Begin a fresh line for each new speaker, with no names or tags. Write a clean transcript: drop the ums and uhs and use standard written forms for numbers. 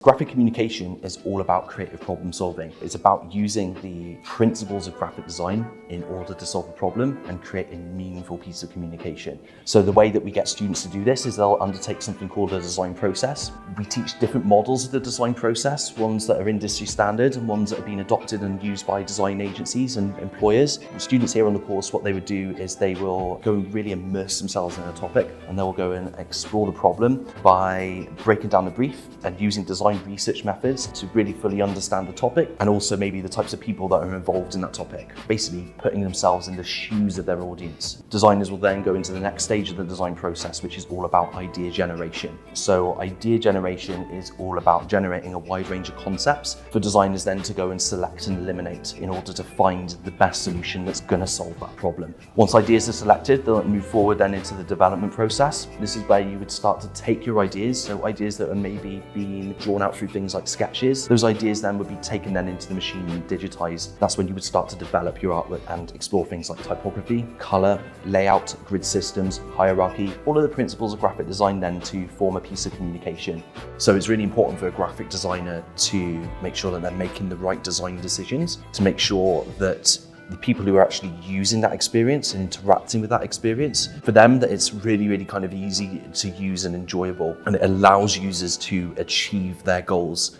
Graphic communication is all about creative problem solving. It's about using the principles of graphic design in order to solve a problem and create a meaningful piece of communication. So the way that we get students to do this is they'll undertake something called a design process. We teach different models of the design process, ones that are industry standard and ones that have been adopted and used by design agencies and employers. The students here on the course, what they would do is they will go and really immerse themselves in a topic, and they will go and explore the problem by breaking down the brief and using design research methods to really fully understand the topic, and also maybe the types of people that are involved in that topic, basically putting themselves in the shoes of their audience. Designers will then go into the next stage of the design process, which is all about idea generation. So idea generation is all about generating a wide range of concepts for designers then to go and select and eliminate in order to find the best solution that's going to solve that problem. Once ideas are selected, they'll move forward then into the development process. This is where you would start to take your ideas, so ideas that are maybe being drawn out through things like sketches. Those ideas then would be taken then into the machine and digitized. That's when you would start to develop your artwork and explore things like typography, color, layout, grid systems, hierarchy, all of the principles of graphic design then to form a piece of communication. So it's really important for a graphic designer to make sure that they're making the right design decisions, to make sure that the people who are actually using that experience and interacting with that experience, for them that it's really kind of easy to use and enjoyable, and it allows users to achieve their goals.